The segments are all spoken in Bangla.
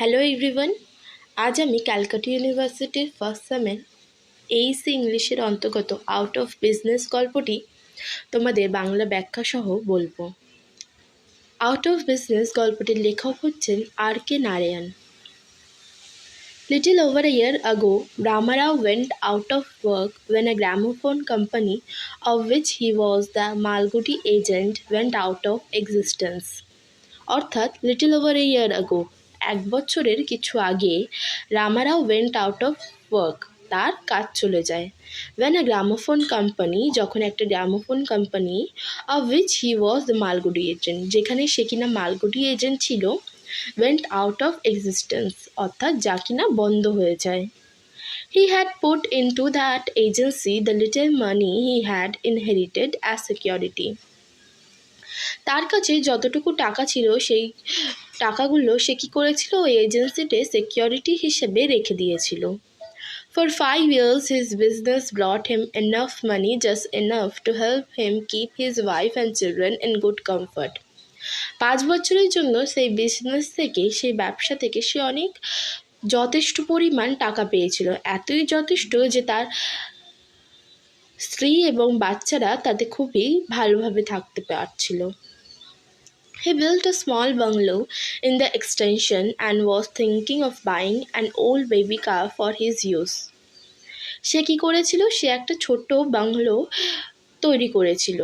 হ্যালো এভরিওয়ান, আজ আমি ক্যালকাটা ইউনিভার্সিটির ফার্স্ট সেমের এইচএসসি ইংলিশের অন্তর্গত আউট অফ বিজনেস গল্পটি তোমাদের বাংলা ব্যাখ্যা সহ বলবো। আউট অফ বিজনেস গল্পটির লেখক হচ্ছেন R.K. Narayan. Little over a year ago, Ramarao went out of work when a gramophone company, of which he was the Malgudi agent, went out of existence. অর্থাৎ লিটল ওভার এ ইয়ার আগো, এক বছরের কিছু আগে Ramarao went out of work, তার কাজ চলে যায়। ওয়েন আ গ্রামোফোন কোম্পানি, যখন একটা gramophone company, of which he was the Malgudi agent, যেখানে সে কিনা মালগুডি এজেন্ট ছিল, ওয়েন্ট আউট অফ এক্সিস্টেন্স, অর্থাৎ যা কিনা বন্ধ হয়ে যায়। He had put into that agency the little money he had inherited as security. তার কাছে যতটুকু টাকা ছিল সেই টাকাগুলো সে কী করেছিল, ওই এজেন্সিতে সিকিউরিটি হিসেবে রেখে দিয়েছিল। For 5 years his business brought him enough money, just enough to help him keep his wife and children in good comfort. 5 বছরের জন্য সেই বিজনেস থেকে, সেই ব্যবসা থেকে সে অনেক যথেষ্ট পরিমাণ টাকা পেয়েছিল, এতই যথেষ্ট যে তার স্ত্রী এবং বাচ্চারা তাতে খুবই ভালোভাবে থাকতে পারছিল। He built a small bungalow in the extension and was thinking of buying an old baby car for his use. সে কী করেছিল, সে একটা ছোট্ট বাংলো তৈরি করেছিল।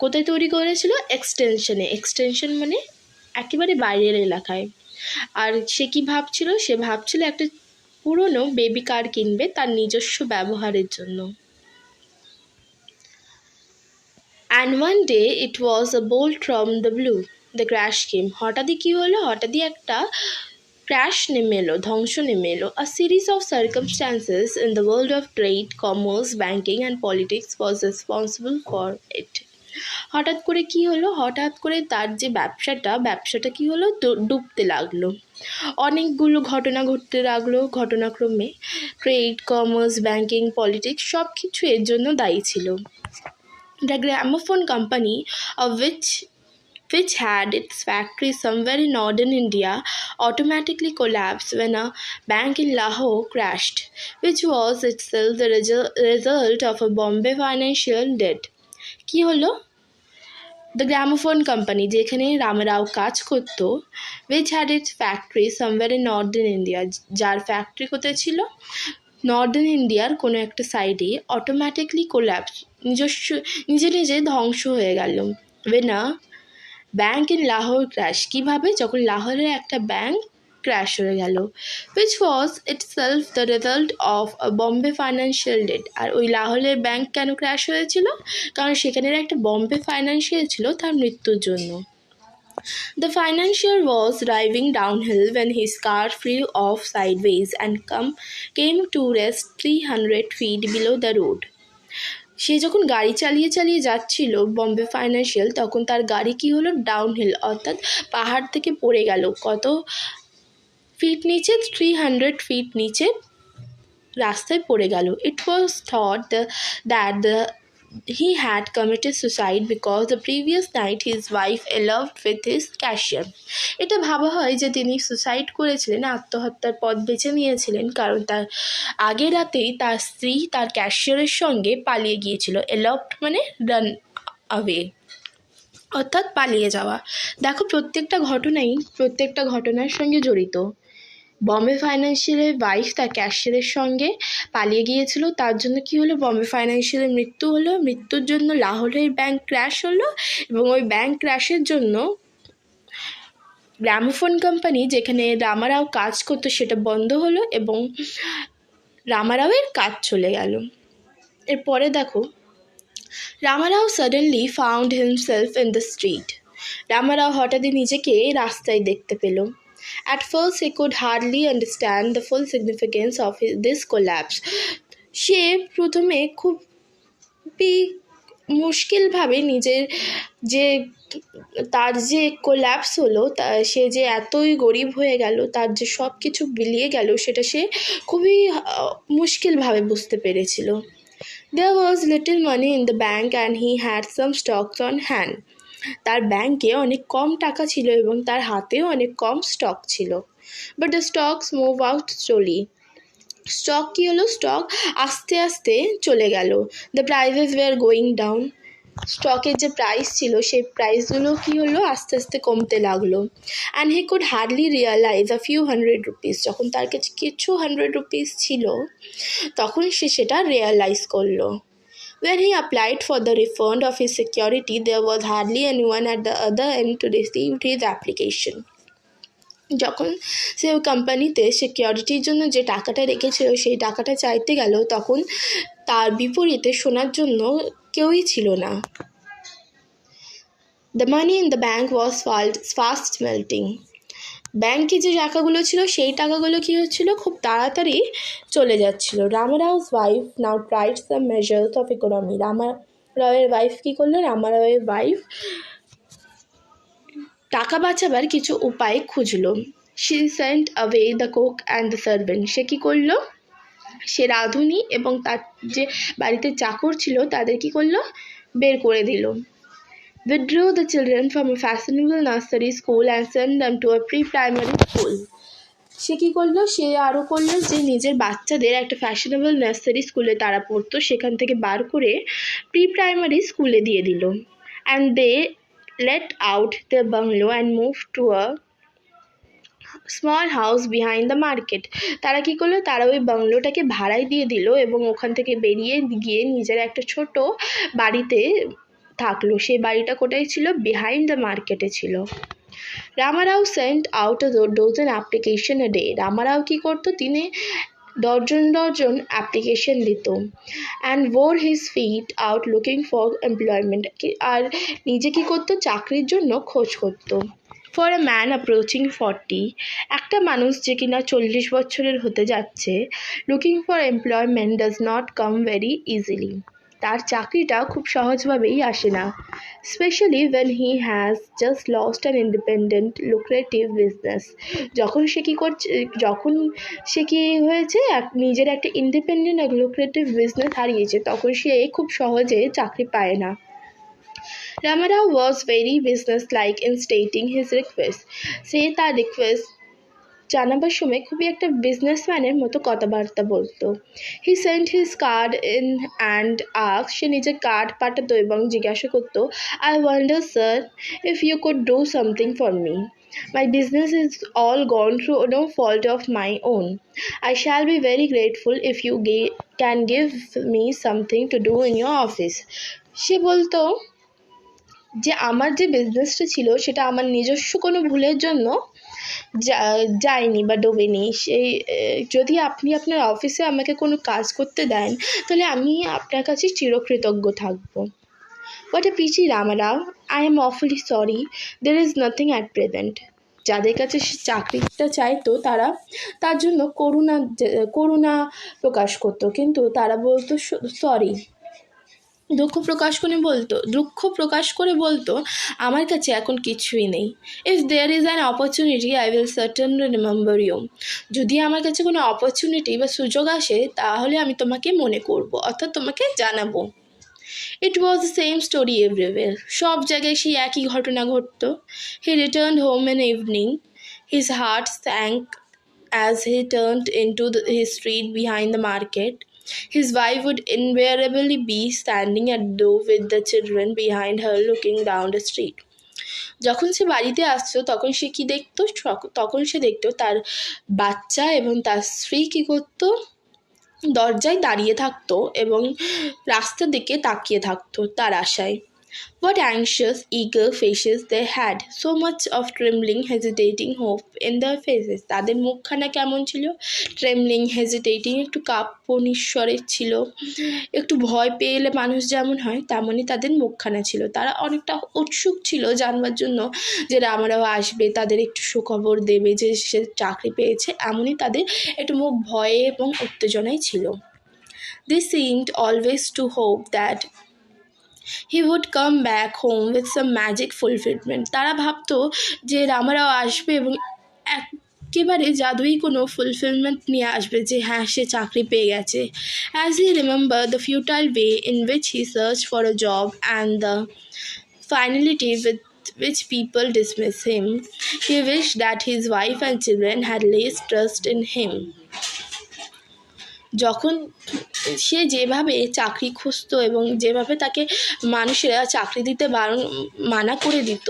কোথায় তৈরি করেছিল? এক্সটেনশনে। এক্সটেনশন মানে একেবারে বাইরের এলাকায়। আর সে কী ভাবছিল? সে ভাবছিল একটা পুরনো বেবি কার কিনবে তার নিজস্ব ব্যবহারের জন্য। And one day it was a bolt from the blue. The crash came. হঠাৎই কী হলো? হঠাৎই একটা ক্র্যাশ নেমে এলো, ধ্বংস নেমে এলো। A series of circumstances in the world of trade, commerce, banking and politics was responsible for it. হঠাৎ করে কী হলো? হঠাৎ করে তার যে ব্যবসাটা কী হলো? ডুবতে লাগলো। অনেকগুলো ঘটনা ঘটতে লাগলো। ঘটনাক্রমে ট্রেড, কমার্স, ব্যাংকিং, পলিটিক্স সব কিছু এর জন্য দায়ী ছিল। The gramophone company, of which had its factory somewhere in northern India, automatically collapsed when a bank in Lahore crashed, which was itself the result of a Bombay financial debt. কি হলো? দ্য গ্রামোফোন কোম্পানি, যেখানে রামারাও কাজ করত, which had its factory somewhere in northern India, যার ফ্যাক্টরি কোথায় ছিল? নর্দার্ন ইন্ডিয়ার কোনো একটা সাইডে, অটোমেটিকলি কোল্যাপস, নিজে নিজে ধ্বংস হয়ে গেল। when a bank in Lahore crash, কীভাবে? যখন লাহোরের একটা ব্যাঙ্ক ক্র্যাশ হয়ে গেল। which was itself the result of a Bombay financial debt. আর ওই লাহোরের ব্যাঙ্ক কেন ক্র্যাশ হয়েছিল? কারণ সেখানের একটা বম্বে ফাইন্যান্সিয়াল ছিল তার মৃত্যুর জন্য। The financier was driving downhill when his car flew off sideways and came to rest 300 feet below the road. সে যখন গাড়ি চালিয়ে যাচ্ছিল বম্বে ফাইন্যান্সিয়াল, তখন তার গাড়ি কি হলো? ডাউনহিল, অর্থাৎ পাহাড় থেকে পড়ে গেল। কত ফিট নিচে? 300 ফিট নিচে রাস্তায় পড়ে গেল। It was thought that he had committed suicide because the previous night his wife eloped with his cashier. এটা ভাবা হয় যে তিনি সুসাইড করেছিলেন, আত্মহত্যার পথ বেছে নিয়েছিলেন, কারণ তার আগের রাতেই তার স্ত্রী তার ক্যাশিয়ারের সঙ্গে পালিয়ে গিয়েছিল। এলপড মানে রান অ্যাওয়ে, অর্থাৎ পালিয়ে যাওয়া। দেখো, প্রত্যেকটা ঘটনার সঙ্গে জড়িত। বম্বে ফাইন্যান্সিয়ালের ওয়াইফ তার ক্যাশিয়ারের সঙ্গে পালিয়ে গিয়েছিল, তার জন্য কি হলো? বম্বে ফাইন্যান্সিয়ালের মৃত্যু হলো। মৃত্যুর জন্য লাহোরের ব্যাংক ক্র্যাশ হলো, এবং ওই ব্যাংক ক্র্যাশের জন্য গ্রামোফোন কোম্পানি, যেখানে রামারাও কাজ করতো, সেটা বন্ধ হলো এবং রামারাওয়ের কাজ চলে গেল। এরপরে দেখো, Ramarao suddenly found himself in the street. Ramarao হঠাৎই নিজেকে রাস্তায় দেখতে পেল। At first he could hardly understand the full significance of this collapse. সে প্রথমে খুবই মুশকিলভাবে নিজের যে তার যে কোল্যাপস হলো, সে যে এতই গরিব হয়ে গেল, তার যে সব কিছু বিলিয়ে গেল, সেটা সে খুবই মুশকিলভাবে বুঝতে পেরেছিল। There was little money in the bank and he had some stocks on hand. তার ব্যাংকে অনেক কম টাকা ছিল এবং তার হাতেও অনেক কম স্টক ছিল। But the stocks move out slowly. Stock কী হলো? স্টক আস্তে আস্তে চলে গেল। The prices were going down. স্টকের যে প্রাইস ছিল সেই প্রাইসগুলো কী হলো? আস্তে আস্তে কমতে লাগলো। And he could hardly realise a few hundred rupees. যখন তার কাছে কিছু হান্ড্রেড রুপিস ছিল তখন সে সেটা রিয়ালাইজ করলো। When he applied for the refund of his security, there was hardly anyone at the other end to receive his application. যখন সে ওই কোম্পানিতে সিকিউরিটির জন্য যে টাকাটা রেখেছিল সেই টাকাটা চাইতে গেল তখন তার বিপরীতে শোনার জন্য কেউই ছিল না। The money in the bank was fast melting. ব্যাংকে যে টাকাগুলো ছিল সেই টাকাগুলো কী হচ্ছিল? খুব তাড়াতাড়ি চলে যাচ্ছিল। Ramarao's wife now tried some measures of economy. রামারাওয়ের ওয়াইফ কী করলো? রামারাওয়ের ওয়াইফ টাকা বাঁচাবার কিছু উপায় খুঁজলো। She sent away the cook and the servant. সে কী করলো? সে রাঁধুনি এবং তার যে বাড়িতে চাকর ছিল তাদের কী করলো? বের করে দিল। Withdrew the children from a fashionable nursery school and sent them to a pre-primary school. সে কী করলো? সে আরও করলো যে নিজের বাচ্চাদের একটা ফ্যাশনেবল নার্সারি স্কুলে তারা পড়তো সেখান থেকে বার করে প্রি প্রাইমারি স্কুলে দিয়ে দিল। And they let out their bungalow and moved to a small house behind the market. তারা কী করলো? তারা ওই বাংলোটাকে ভাড়ায় দিয়ে দিল এবং ওখান থেকে বেরিয়ে গিয়ে নিজের একটা ছোট বাড়িতে থাকলো। সেই বাড়িটা কোথায় ছিল? বিহাইন্ড দ্য মার্কেটে ছিল। Ramarao sent out a dozen application a day. Ramarao কী করতো? তিনি ডজন অ্যাপ্লিকেশন দিত। And wore his feet out looking for employment. আর নিজে কী করতো? চাকরির জন্য খোঁজ করতো। ফর এ ম্যান অ্যাপ্রোচিং 40, একটা মানুষ যে কিনা 40 বছরের হতে যাচ্ছে, looking for employment does not come very easily. তার চাকরিটা খুব সহজভাবেই আসে না। Specially when he has just lost an independent lucrative business. যখন সে কি হয়েছে? নিজের একটা ইন্ডিপেন্ডেন্ট লুক্রেটিভ বিজনেস হারিয়েছে তখন সে খুব সহজে চাকরি পায় না। Ramarao was very business-like in stating his request. সে তার রিকোয়েস্ট জানাবার সময় খুবই একটা বিজনেসম্যানের মতো কথাবার্তা বলতো। He sent his card in and ask. সে নিজের কার্ড পাঠাতো এবং জিজ্ঞাসা করতো, I wonder sir if you could do something for me. My business is all gone through no fault of my own. I shall be very grateful if you can give me something to do in your office. সে বলতো যে আমার যে বিজনেসটা ছিল সেটা আমার নিজস্ব কোনো ভুলের জন্য যায়নি বা ডোবেনি। সেই যদি আপনি আপনার অফিসে আমাকে কোনো কাজ করতে দেন তাহলে আমি আপনার কাছে চিরকৃতজ্ঞ থাকব। What a pity, Ramarao. I am awfully sorry. There is nothing at present. যাদের কাছে সে চাকরিটা চাইতো তারা তার জন্য করুণা প্রকাশ করতো, কিন্তু তারা বলতো সরি, দুঃখ প্রকাশ করে বলতো আমার কাছে এখন কিছুই নেই। If there is an opportunity I will certainly remember you. যদি আমার কাছে কোনো অপরচুনিটি বা সুযোগ আসে তাহলে আমি তোমাকে মনে করব, অর্থাৎ তোমাকে জানাবো। It was the same story everywhere. সব জায়গায় সেই একই ঘটনা ঘটতো। He returned home in evening. His heart sank as he turned into his street behind the market. His wife would invariably be standing at the door with the children behind her looking down the street. যখন সে বাড়িতে আসতো তখন সে কি দেখতো? তখন সে দেখতো তার বাচ্চা এবং তার স্ত্রী কী করতো? দরজায় দাঁড়িয়ে থাকতো এবং রাস্তার দিকে তাকিয়ে থাকতো তার আশায়। What anxious, eager faces they had, so much of trembling, hesitating hope in their faces. তাদের মুখখানা কেমন ছিল? ট্রেমলিং, হেজিটেটিং, একটু কাঁপনিস্বরের ছিল। একটু ভয় পেলে মানুষ যেমন হয় তেমনই তাদের মুখখানা ছিল। তারা অনেকটা উৎসুক ছিল জানবার জন্য যে রামারাও আসবে, তাদের একটু সুখবর দেবে যে সে চাকরি পেয়েছে, এমনই তাদের একটু মুখ ভয়ে এবং উত্তেজনায় ছিল। They seemed always to hope that he would come back home with some magic fulfillment. তারা ভাবতো যে রামারাও আসবে এবং একেবারে জাদুই কোনো ফুলফিলমেন্ট নিয়ে আসবে যে হ্যাঁ সে চাকরি পেয়ে গেছে। As he remembered the futile way in which he searched for a job and the finality with which people dismiss him. He wished that his wife and children had less trust in him. যখন সে যেভাবে চাকরি খুঁজতো এবং যেভাবে তাকে মানুষেরা চাকরি দিতে মানা করে দিত,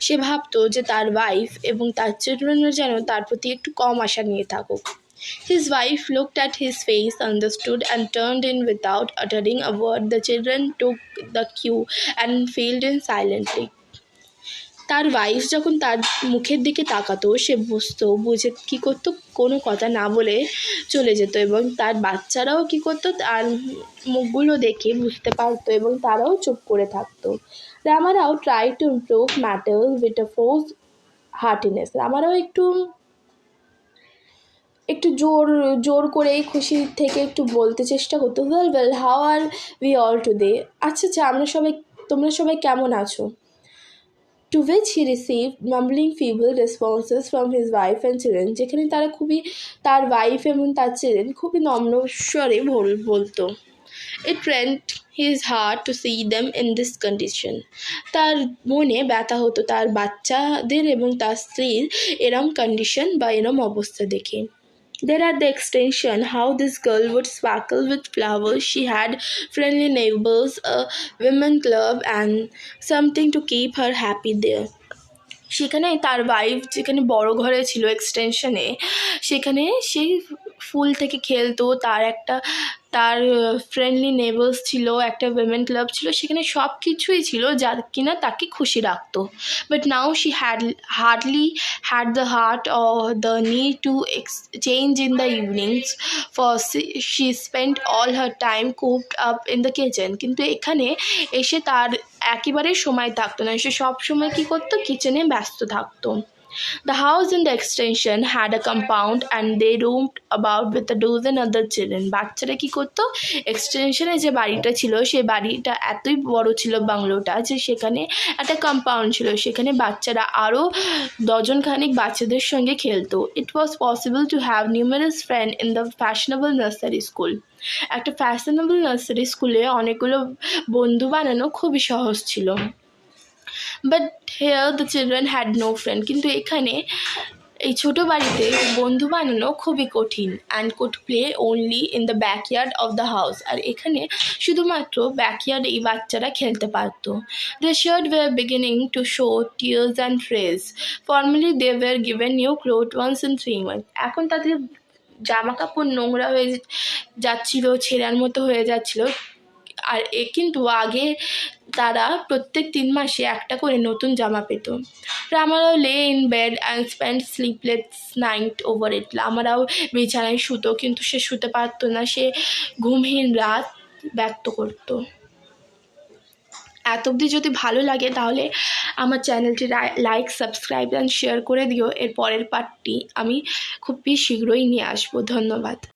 সে ভাবতো যে তার ওয়াইফ এবং তার চিলড্রেনরা যেন তার প্রতি একটু কম আশা নিয়ে থাকুক। His wife looked at his face, understood, and turned in without uttering a word. The children took the cue and filled in silently. তার ওয়াইফ যখন তার মুখের দিকে তাকাতো, সে বুঝে কী করতো, কোনো কথা না বলে চলে যেত, এবং তার বাচ্চারাও কী করতো, তার মুখগুলো দেখে বুঝতে পারতো এবং তারাও চুপ করে থাকতো। Ramarao try to improve matters with a forced heartiness. Ramarao একটু জোর করে খুশি থেকে একটু বলতে চেষ্টা করতো, well how are we all today, আচ্ছা তোমরা সবাই কেমন আছো? To which he received mumbling feeble responses from his wife and children, যেখানে তার ওয়াইফ এবং তার ছেলেন খুবই নম্র স্বরে বলতো। It rent his heart to see them in this condition. তার মনে ব্যথা হতো তার বাচ্চাদের এবং তার স্ত্রীর এরম কন্ডিশন বা এরম অবস্থা দেখে। There at the extension, how this girl would sparkle with flowers. She had friendly neighbors, a women club, and something to keep her happy there. সেখানে তার ওয়াইফ যেখানে বড় ঘরে ছিল এক্সটেনশনে, সেখানে সে ফুল থেকে খেলতো, তার ফ্রেন্ডলি নেবার্স ছিল, একটা উইমেন ক্লাব ছিল, সেখানে সব কিছুই ছিল যা কিনা তাকে খুশি রাখতো। But now she hardly had the heart or the need to exchange in the evenings, for she spent all her time cooped up in the kitchen. কিন্তু এখানে এসে তার একেবারে সময় থাকতো না, সে সব সময় কী করতো, কিচেনে ব্যস্ত থাকতো। The house in the extension had a compound and they roamed about with a dozen other children. বাচ্চারা কী করতো, এক্সটেনশনে যে বাড়িটা ছিল, সেই বাড়িটা এতই বড় ছিল বাংলোটা, যে সেখানে একটা কম্পাউন্ড ছিল, সেখানে বাচ্চারা আরও ডজনখানেক বাচ্চাদের সঙ্গে খেলতো। It was possible to have numerous friends in the fashionable nursery school. একটা ফ্যাশনেবল নার্সারি স্কুলে অনেকগুলো বন্ধু বানানো খুবই সহজ ছিল। But here the children had no friend, কিন্তু এখানে এই ছোটো বাড়িতে বন্ধু বানানো খুবই কঠিন। And could play only in the backyard of the house, আর এখানে শুধুমাত্র ব্যাকইয়ার্ড এই বাচ্চারা খেলতে পারতো। The shirt were beginning to show tears and frays. Formerly they were given new cloth once in 3 months। এখন তাদের জামা কাপড় নোংরা হয়ে যাচ্ছিল, ছেঁড়ার মতো হয়ে যাচ্ছিল, আর কিন্তু আগে তারা প্রত্যেক 3 মাসে একটা করে নতুন জামা পেত। রামারাও লে in bed and spend sleepless night over it. Ramarao বিছানায় শুতো, কিন্তু সে শুতে পারতো না, সে ঘুমহীন রাত ব্যক্ত করতো। এত অবধি যদি ভালো লাগে তাহলে আমার চ্যানেলটি লাইক, সাবস্ক্রাইব অ্যান্ড শেয়ার করে দিও। এর পরের পার্টটি আমি খুবই শীঘ্রই নিয়ে আসবো। ধন্যবাদ।